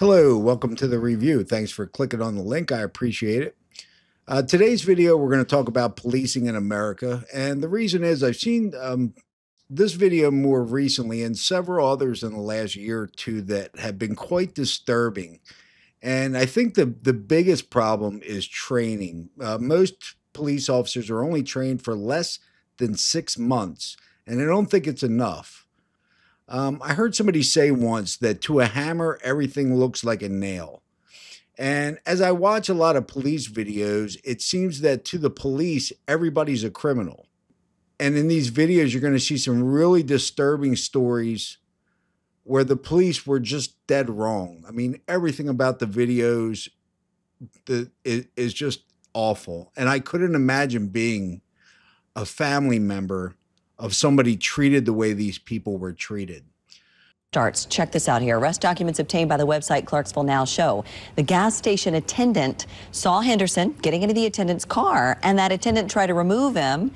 Hello, welcome to the review. Thanks for clicking on the link. I appreciate it. Today's video, we're going to talk about policing in America. And the reason is I've seen this video more recently and several others in the last year or two that have been quite disturbing. And I think the biggest problem is training. Most police officers are only trained for less than 6 months, and I don't think it's enough. I heard somebody say once that to a hammer, everything looks like a nail. And as I watch a lot of police videos, it seems that to the police, everybody's a criminal. And in these videos, you're going to see some really disturbing stories where the police were just dead wrong. I mean, everything about the videos is just awful. And I couldn't imagine being a family member of somebody treated the way these people were treated. Starts. Check this out here. Arrest documents obtained by the website Clarksville Now show the gas station attendant saw Henderson getting into the attendant's car, and that attendant tried to remove him.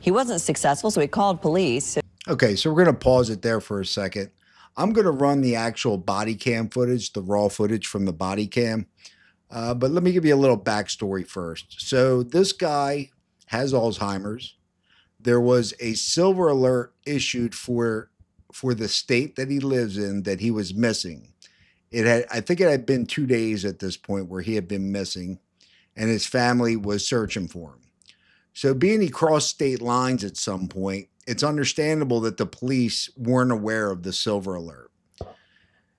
He wasn't successful, so he called police. Okay, so we're going to pause it there for a second. I'm going to run the actual body cam footage, the raw footage from the body cam. But let me give you a little backstory first. So this guy has Alzheimer's. There was a silver alert issued for the state that he lives in that he was missing. I think it had been 2 days at this point where he had been missing, and his family was searching for him. So being he crossed state lines at some point, it's understandable that the police weren't aware of the silver alert.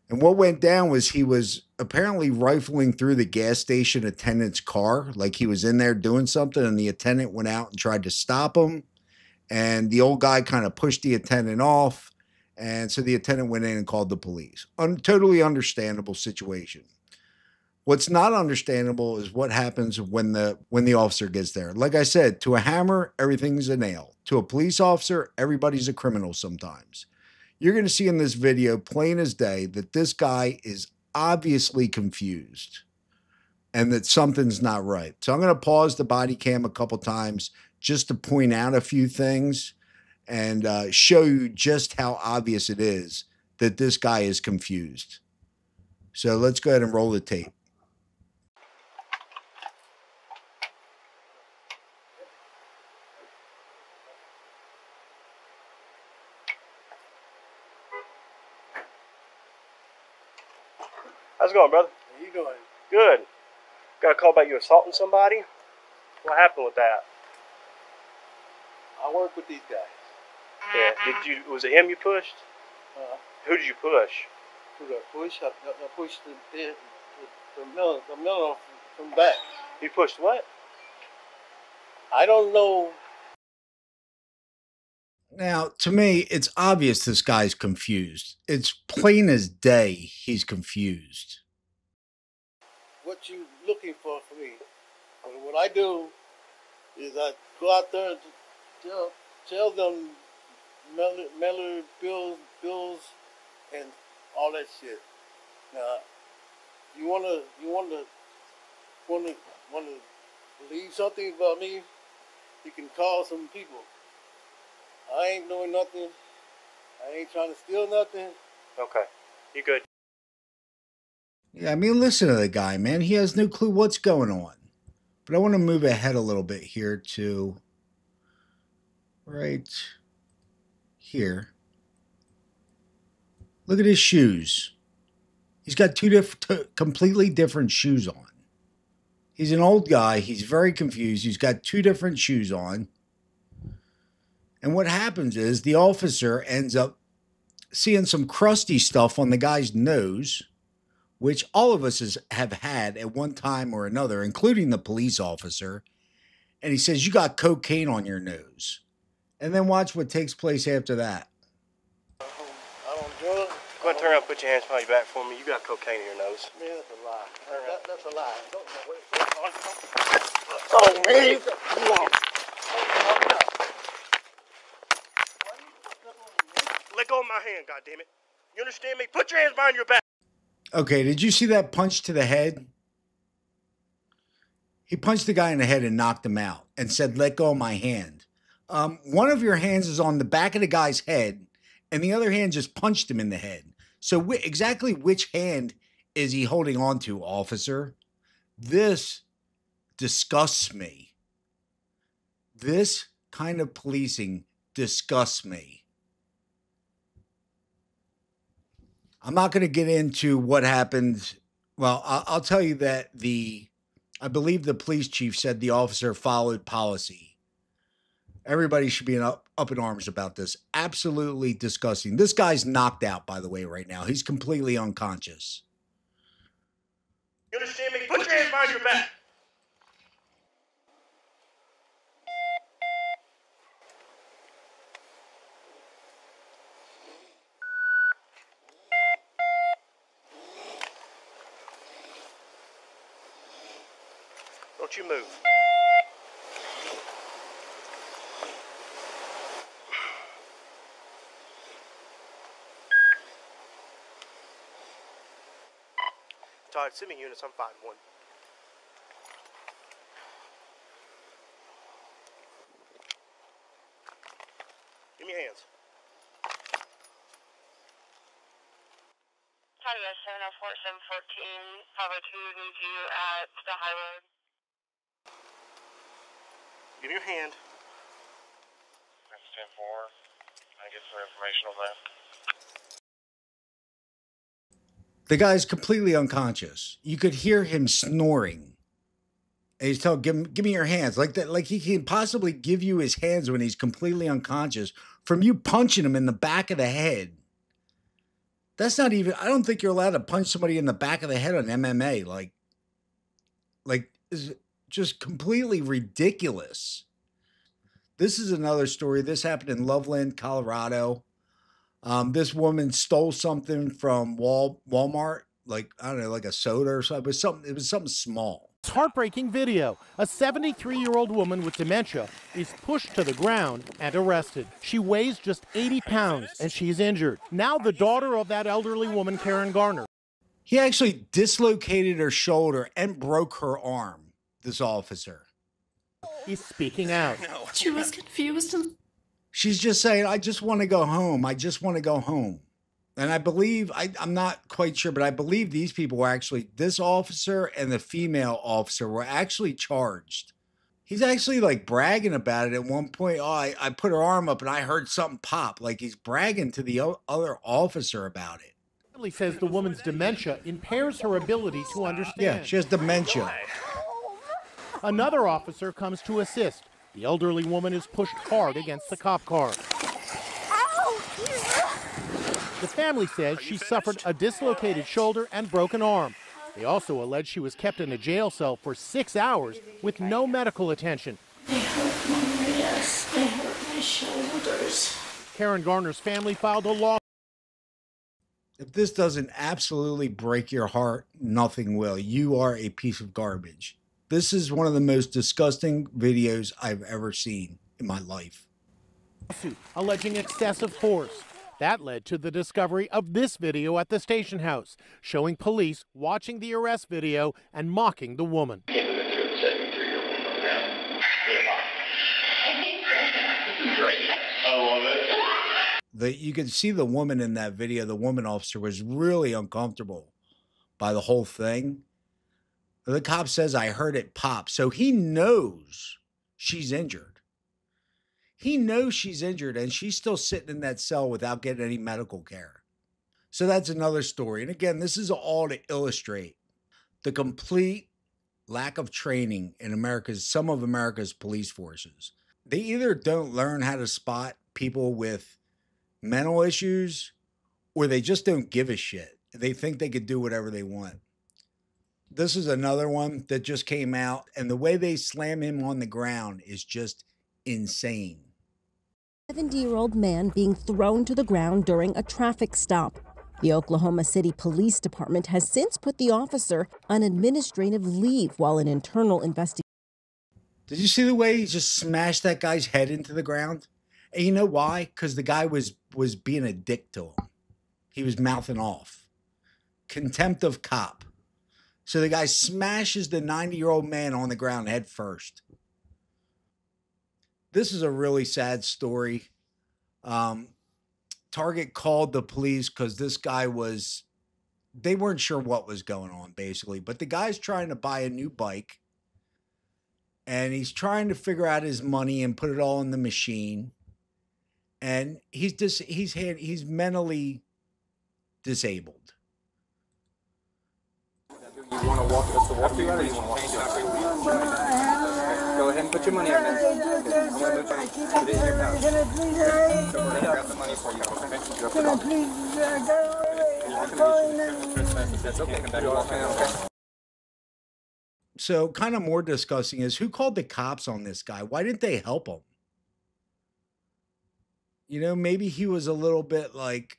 And what went down was he was apparently rifling through the gas station attendant's car, like he was in there doing something, and the attendant went out and tried to stop him. And the old guy kind of pushed the attendant off. And so the attendant went in and called the police. Totally understandable situation. What's not understandable is what happens when the officer gets there. Like I said, to a hammer, everything's a nail. To a police officer, everybody's a criminal sometimes. You're going to see in this video, plain as day, that this guy is obviously confused and that something's not right. So I'm going to pause the body cam a couple times just to point out a few things and show you just how obvious it is that this guy is confused. So let's go ahead and roll the tape. How's it going, brother? How you doing? Good. Got a call about you assaulting somebody? What happened with that? I work with these guys. Yeah. Was it him you pushed? Who did you push? Who did I push? I pushed the middle from back. You pushed what? I don't know. Now, to me, it's obvious this guy's confused. It's plain as day he's confused. What you looking for me? What I do is I go out there and tell them Miller bills and all that shit. Now, you wanna believe something about me? You can call some people. I ain't doing nothing. I ain't trying to steal nothing. Okay. You good? Yeah, I mean, listen to the guy, man. He has no clue what's going on. But I want to move ahead a little bit here to right here. Look at his shoes. He's got two completely different shoes on. He's an old guy. He's very confused. He's got two different shoes on. And what happens is the officer ends up seeing some crusty stuff on the guy's nose, which all of us have had at one time or another, including the police officer. And he says, "You got cocaine on your nose." And then watch what takes place after that. I don't do it. Go ahead and turn around and put your hands behind your back for me. You got cocaine in your nose. Man, that's a lie. That's a lie. Oh, man. Let go of my hand, goddammit. You understand me? Put your hands behind your back. Okay, did you see that punch to the head? He punched the guy in the head and knocked him out and said, "Let go of my hand." One of your hands is on the back of the guy's head, and the other hand just punched him in the head. So exactly which hand is he holding on to, officer? This disgusts me. This kind of policing disgusts me. I'm not going to get into what happened. Well, I'll tell you that I believe the police chief said the officer followed policy. Everybody should be up in arms about this. Absolutely disgusting. This guy's knocked out, by the way, right now. He's completely unconscious. You understand me? Put your hands behind your back. Don't you move. Todd, send me units. I'm 5-1. Give me your hands. Todd, 704-714, Bravo 2 needs you at the high road. Give me your hand. That's 10-4. I get some information on that. The guy's completely unconscious. You could hear him snoring. And he's telling, give me your hands. Like that, like he can possibly give you his hands when he's completely unconscious from you punching him in the back of the head. That's not even, I don't think you're allowed to punch somebody in the back of the head on MMA. Like is just completely ridiculous. This is another story. This happened in Loveland, Colorado. This woman stole something from Walmart, like, I don't know, like a soda or something. It was something small. It's heartbreaking video. A 73-year-old woman with dementia is pushed to the ground and arrested. She weighs just 80 pounds and she's injured. Now the daughter of that elderly woman, Karen Garner. He actually dislocated her shoulder and broke her arm, this officer. He's speaking out. She was confused. She's just saying, I just want to go home. I just want to go home. And I believe, I'm not quite sure, but I believe these people were actually, this officer and the female officer were actually charged. He's actually like bragging about it at one point. Oh, I put her arm up and I heard something pop. Like he's bragging to the other officer about it. He says the woman's dementia impairs her ability to understand. Yeah, she has dementia. Another officer comes to assist. The elderly woman is pushed hard against the cop car. The family says she suffered a dislocated shoulder and broken arm. They also allege she was kept in a jail cell for 6 hours with no medical attention. They hurt my wrists, they hurt my shoulders. Karen Garner's family filed a lawsuit. If this doesn't absolutely break your heart, nothing will. You are a piece of garbage. This is one of the most disgusting videos I've ever seen in my life. Alleging excessive force. That led to the discovery of this video at the station house, showing police watching the arrest video and mocking the woman. You could see the woman in that video, the woman officer, was really uncomfortable by the whole thing. The cop says, I heard it pop. So he knows she's injured. He knows she's injured and she's still sitting in that cell without getting any medical care. So that's another story. And again, this is all to illustrate the complete lack of training in some of America's police forces. They either don't learn how to spot people with mental issues or they just don't give a shit. They think they could do whatever they want. This is another one that just came out, and the way they slam him on the ground is just insane. 70-year-old man being thrown to the ground during a traffic stop. The Oklahoma City Police Department has since put the officer on administrative leave while an internal investigation. Did you see the way he just smashed that guy's head into the ground? And you know why? Because the guy was being a dick to him. He was mouthing off. Contempt of cop. So the guy smashes the 90-year-old man on the ground head first. This is a really sad story. Target called the police because this guy was they weren't sure what was going on, basically. But the guy's trying to buy a new bike, and he's trying to figure out his money and put it all in the machine. And he's mentally disabled. You want to walk us to walk you out, or you want to walk you out? Go ahead and put your money on there. I'm going to move it. Put it in your pouch. So we're going to grab the money for you, okay? You put it on. That's okay. Come back and walk in, okay? So kind of more disgusting is who called the cops on this guy? Why didn't they help him? You know, maybe he was a little bit like,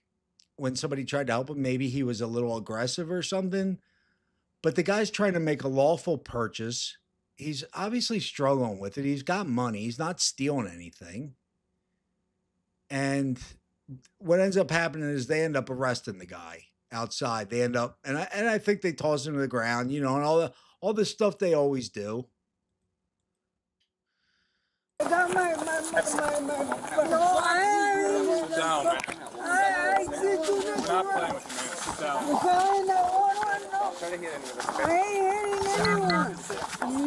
when somebody tried to help him, maybe he was a little aggressive or something. But the guy's trying to make a lawful purchase. He's obviously struggling with it. He's got money. He's not stealing anything. And what ends up happening is they end up arresting the guy outside. They end up, and I think they toss him to the ground, you know, and all the stuff they always do. I got my no, down, man. I did you we're not playing with you, man. Sit down. Try to hit any of us, okay? I ain't hitting anyone.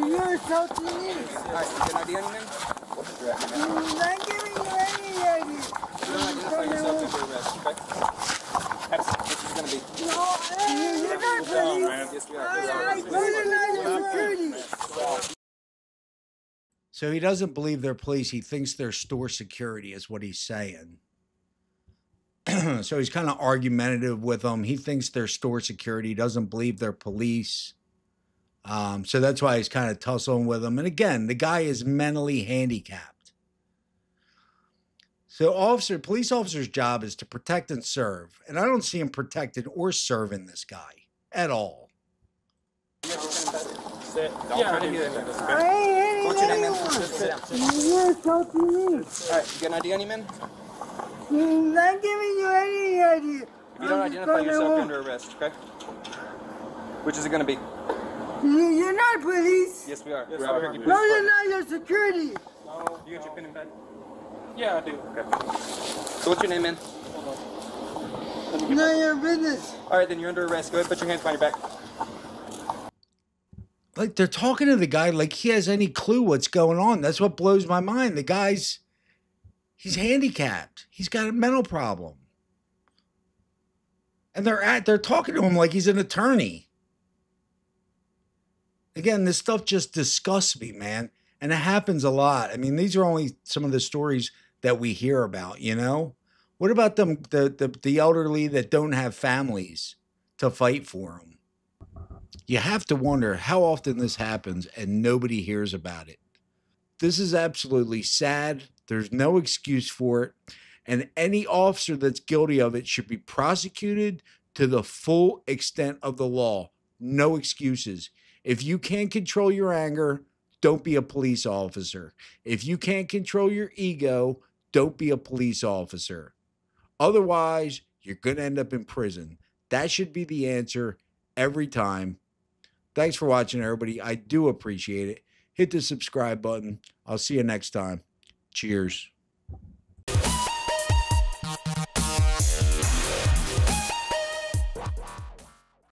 You're so cheap. Alright, you get an ID on you, man? What's your ID, man? I'm not giving you any ID. You don't identify yourself under arrest, okay? That's what this is going to be. No, you're not police. Man. Yes, we are. So he doesn't believe they're police. He thinks they're store security is what he's saying. So he's kind of argumentative with them. He thinks they're store security. He doesn't believe they're police. So that's why he's kind of tussling with them. And again, the guy is mentally handicapped. So police officer's job is to protect and serve. And I don't see him protecting or serving this guy at all. Sit. Don't try to hit any of us, okay? What's your name, man? You're so cheap. Alright, you got an ID on you, man? I'm not giving you any ID. If you don't identify yourself, you're under arrest, okay? Which is it going to be? You're not police. Yes, we are. Yes, no, you're not. You're security. No, you got your pen and pad? Yeah, I do. Okay. So what's your name, man? None of your business. Alright, then you're under arrest. Go ahead, put your hands behind your back. Like, they're talking to the guy like he has any clue what's going on. That's what blows my mind. The guy's, he's handicapped. He's got a mental problem. And they're talking to him like he's an attorney. Again, this stuff just disgusts me, man. And it happens a lot. I mean, these are only some of the stories that we hear about, you know? What about them, the elderly that don't have families to fight for them? You have to wonder how often this happens and nobody hears about it. This is absolutely sad. There's no excuse for it. And any officer that's guilty of it should be prosecuted to the full extent of the law. No excuses. If you can't control your anger, don't be a police officer. If you can't control your ego, don't be a police officer. Otherwise, you're going to end up in prison. That should be the answer every time. Thanks for watching, everybody. I do appreciate it. Hit the subscribe button. I'll see you next time. Cheers.